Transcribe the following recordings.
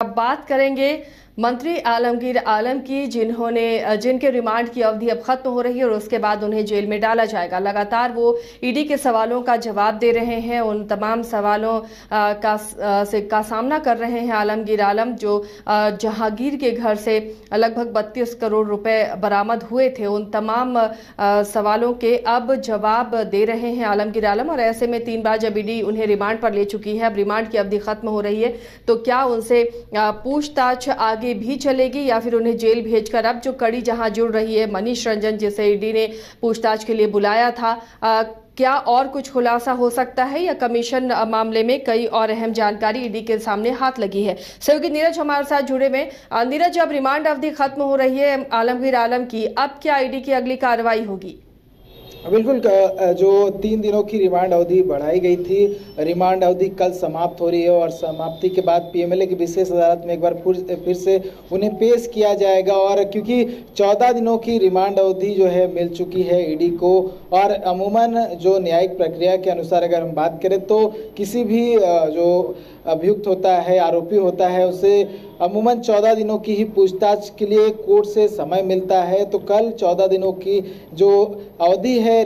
अब बात करेंगे मंत्री आलमगीर आलम की, जिनके रिमांड की अवधि अब खत्म हो रही है और उसके बाद उन्हें जेल में डाला जाएगा। लगातार वो ईडी के सवालों का जवाब दे रहे हैं। उन तमाम सवालों का सामना कर रहे हैं आलमगीर आलम, जो जहांगीर के घर से लगभग 32 करोड़ रुपए बरामद हुए थे। उन तमाम सवालों के अब जवाब दे रहे हैं आलमगीर आलम। और ऐसे में 3 बार जब ईडी उन्हें रिमांड पर ले चुकी है, अब रिमांड की अवधि खत्म हो रही है, तो क्या उनसे पूछताछ आगे भी चलेगी या फिर उन्हें जेल भेजकर अब जो कड़ी जहां जुड़ रही है, मनीष रंजन जिसे ईडी ने पूछताछ के लिए बुलाया था, क्या और कुछ खुलासा हो सकता है या कमीशन मामले में कई और अहम जानकारी ईडी के सामने हाथ लगी है? सहयोगी नीरज हमारे साथ जुड़े में। नीरज, अब रिमांड अवधि खत्म हो रही है आलमगीर आलम की, अब क्या ईडी की अगली कार्रवाई होगी? बिल्कुल, जो 3 दिनों की रिमांड अवधि बढ़ाई गई थी, रिमांड अवधि कल समाप्त हो रही है और समाप्ति के बाद पीएमएलए की विशेष अदालत में एक बार फिर से उन्हें पेश किया जाएगा। और क्योंकि 14 दिनों की रिमांड अवधि जो है मिल चुकी है ईडी को, और अमूमन जो न्यायिक प्रक्रिया के अनुसार अगर हम बात करें तो किसी भी जो अभियुक्त होता है, आरोपी होता है, उसे अमूमन 14 दिनों की ही पूछताछ के लिए कोर्ट से समय मिलता है। तो कल 14 दिनों की जो अवधि है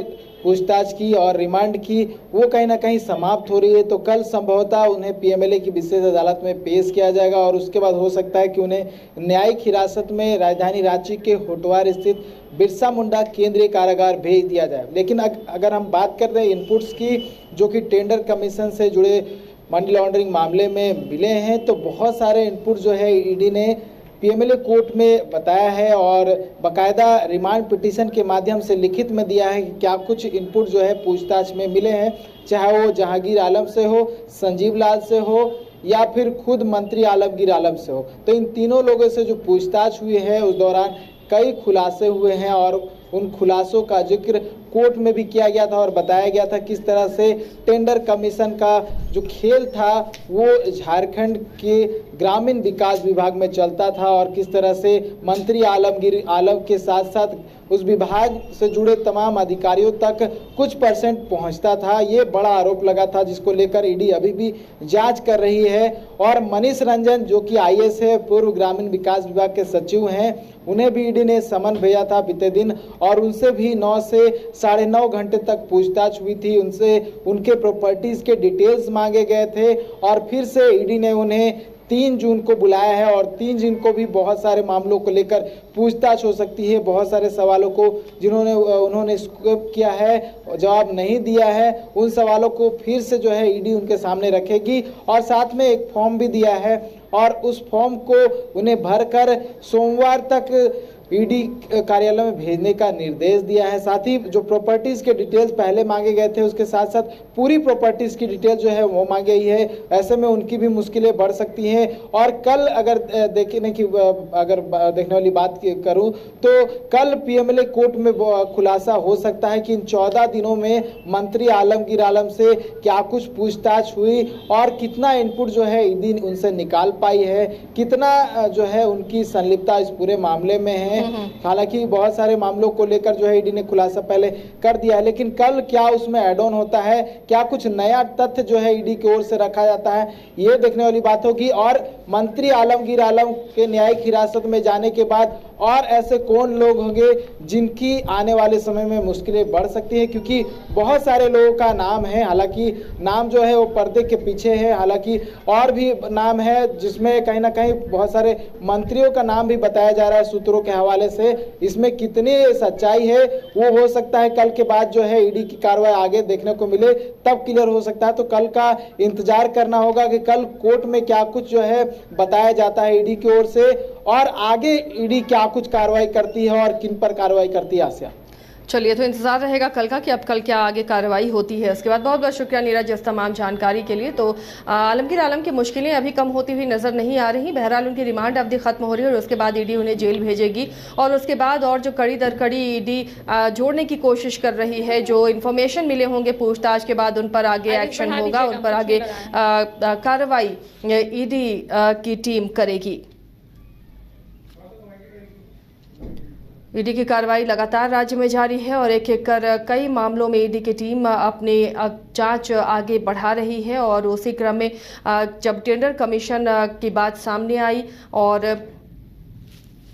पूछताछ की और रिमांड की, वो कहीं ना कहीं समाप्त हो रही है। तो कल संभवतः उन्हें पीएमएलए की विशेष अदालत में पेश किया जाएगा और उसके बाद हो सकता है कि उन्हें न्यायिक हिरासत में राजधानी रांची के होटवार स्थित बिरसा मुंडा केंद्रीय कारागार भेज दिया जाए। लेकिन अगर हम बात कर रहे हैं इनपुट्स की, जो कि टेंडर कमीशन से जुड़े मनी लॉन्ड्रिंग मामले में मिले हैं, तो बहुत सारे इनपुट जो है ईडी ने पीएमएलए कोर्ट में बताया है और बाकायदा रिमांड पिटीशन के माध्यम से लिखित में दिया है कि क्या कुछ इनपुट जो है पूछताछ में मिले हैं, चाहे वो जहांगीर आलम से हो, संजीव लाल से हो या फिर खुद मंत्री आलमगीर आलम से हो। तो इन तीनों लोगों से जो पूछताछ हुई है उस दौरान कई खुलासे हुए हैं और उन खुलासों का जिक्र कोर्ट में भी किया गया था और बताया गया था किस तरह से टेंडर कमीशन का जो खेल था वो झारखंड के ग्रामीण विकास विभाग में चलता था और किस तरह से मंत्री आलमगीर आलम के साथ साथ उस विभाग से जुड़े तमाम अधिकारियों तक कुछ परसेंट पहुंचता था। ये बड़ा आरोप लगा था जिसको लेकर ईडी अभी भी जांच कर रही है। और मनीष रंजन जो कि आईएएस है, पूर्व ग्रामीण विकास विभाग के सचिव हैं, उन्हें भी ईडी ने समन भेजा था बीते दिन और उनसे भी 9 से 9.5 घंटे तक पूछताछ हुई थी। उनसे उनके प्रॉपर्टीज के डिटेल्स मांगे गए थे और फिर से ईडी ने उन्हें 3 जून को बुलाया है और 3 जून को भी बहुत सारे मामलों को लेकर पूछताछ हो सकती है। बहुत सारे सवालों को उन्होंने स्कोप किया है, जवाब नहीं दिया है, उन सवालों को फिर से जो है ईडी उनके सामने रखेगी और साथ में एक फॉर्म भी दिया है और उस फॉर्म को उन्हें भरकर सोमवार तक ईडी कार्यालय में भेजने का निर्देश दिया है। साथ ही जो प्रॉपर्टीज के डिटेल्स पहले मांगे गए थे उसके साथ साथ पूरी प्रॉपर्टीज की डिटेल जो है वो मांगी गई है। ऐसे में उनकी भी मुश्किलें बढ़ सकती हैं। और कल अगर देखने वाली बात करूं तो कल पीएमएलए कोर्ट में खुलासा हो सकता है कि इन 14 दिनों में मंत्री आलमगीर आलम से क्या कुछ पूछताछ हुई और कितना इनपुट जो है ईडी उनसे निकाल पाई है, कितना जो है उनकी संलिप्तता इस पूरे मामले में है। हालांकि बहुत सारे मामलों को लेकर जो है ईडी ने खुलासा पहले कर दिया है, लेकिन कल क्या उसमें ऐड ऑन होता है, क्या कुछ नया तथ्य जो है ईडी की ओर से रखा जाता है, ये देखने वाली बात होगी। और मंत्री आलमगीर आलम के न्यायिक हिरासत में जाने के बाद और ऐसे कौन लोग होंगे जिनकी आने वाले समय में मुश्किलें बढ़ सकती हैं, क्योंकि बहुत सारे लोगों का नाम है। हालांकि नाम जो है वो पर्दे के पीछे है, हालांकि और भी नाम है जिसमें कहीं ना कहीं बहुत सारे मंत्रियों का नाम भी बताया जा रहा है सूत्रों के हवाले से। इसमें कितनी सच्चाई है वो हो सकता है कल के बाद जो है ईडी की कार्रवाई आगे देखने को मिले तब क्लियर हो सकता है। तो कल का इंतजार करना होगा कि कल कोर्ट में क्या कुछ जो है बताया जाता है ईडी की ओर से और आगे ईडी क्या कुछ कार्रवाई करती है और किन पर कार्रवाई करती है। आसिया, चलिए, तो इंतजार रहेगा कल का कि अब कल क्या आगे कार्रवाई होती है। उसके बाद बहुत बहुत शुक्रिया नीरज इस तमाम जानकारी के लिए। तो आलमगीर आलम की मुश्किलें अभी कम होती हुई नजर नहीं आ रही। बहरहाल उनकी रिमांड अवधि खत्म हो रही है और उसके बाद ईडी उन्हें जेल भेजेगी और उसके बाद और जो कड़ी दर कड़ी ईडी जोड़ने की कोशिश कर रही है, जो इन्फॉर्मेशन मिले होंगे पूछताछ के बाद उन पर आगे एक्शन होगा, उन पर आगे कार्रवाई ईडी की टीम करेगी। ईडी की कार्रवाई लगातार राज्य में जारी है और एक एक कर कई मामलों में ईडी की टीम अपनी जांच आगे बढ़ा रही है। और उसी क्रम में जब टेंडर कमीशन की बात सामने आई और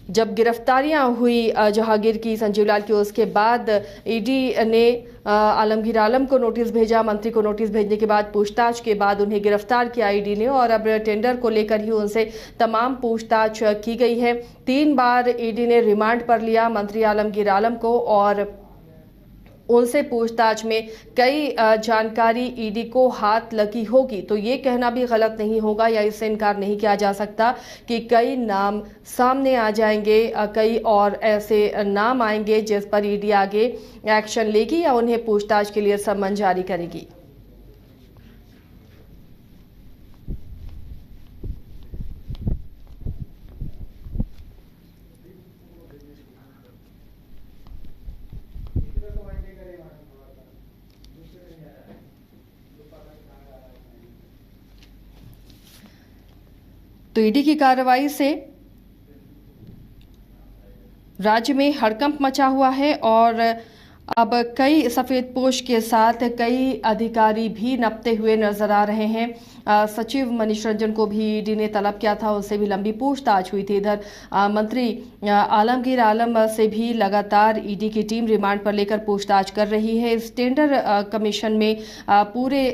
जब गिरफ्तारियां हुई जहांगीर की, संजीव लाल की, उसके बाद ईडी ने आलमगीर आलम को नोटिस भेजा। मंत्री को नोटिस भेजने के बाद पूछताछ के बाद उन्हें गिरफ्तार किया ईडी ने और अब टेंडर को लेकर ही उनसे तमाम पूछताछ की गई है। 3 बार ईडी ने रिमांड पर लिया मंत्री आलमगीर आलम को और उनसे पूछताछ में कई जानकारी ईडी को हाथ लगी होगी। तो ये कहना भी गलत नहीं होगा या इससे इनकार नहीं किया जा सकता कि कई नाम सामने आ जाएंगे, कई और ऐसे नाम आएंगे जिस पर ईडी आगे एक्शन लेगी या उन्हें पूछताछ के लिए सम्मन जारी करेगी। तो ईडी की कार्रवाई से राज्य में हड़कंप मचा हुआ है और अब कई सफेदपोश के साथ कई अधिकारी भी नपते हुए नजर आ रहे हैं। सचिव मनीष रंजन को भी ईडी ने तलब किया था, उनसे भी लंबी पूछताछ हुई थी। इधर मंत्री आलमगीर आलम से भी लगातार ईडी की टीम रिमांड पर लेकर पूछताछ कर रही है। इस टेंडर कमीशन में पूरे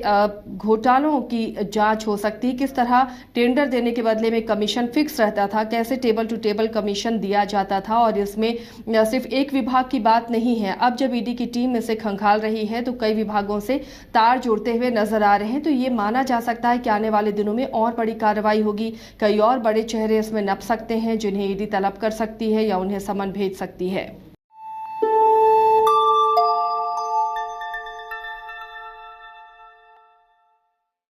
घोटालों की जांच हो सकती है। किस तरह टेंडर देने के बदले में कमीशन फिक्स रहता था, कैसे टेबल टू टेबल कमीशन दिया जाता था और इसमें सिर्फ एक विभाग की बात नहीं है। अब जब ईडी की टीम इसे खंगाल रही है तो कई विभागों से तार जुड़ते हुए नजर आ रहे हैं। तो ये माना जा सकता है कि आने वाले दिनों में और बड़ी कार्रवाई होगी। कई और बड़े चेहरे इसमें नप सकते हैं जिन्हें ईडी तलब कर सकती है या उन्हें समन भेज सकती है।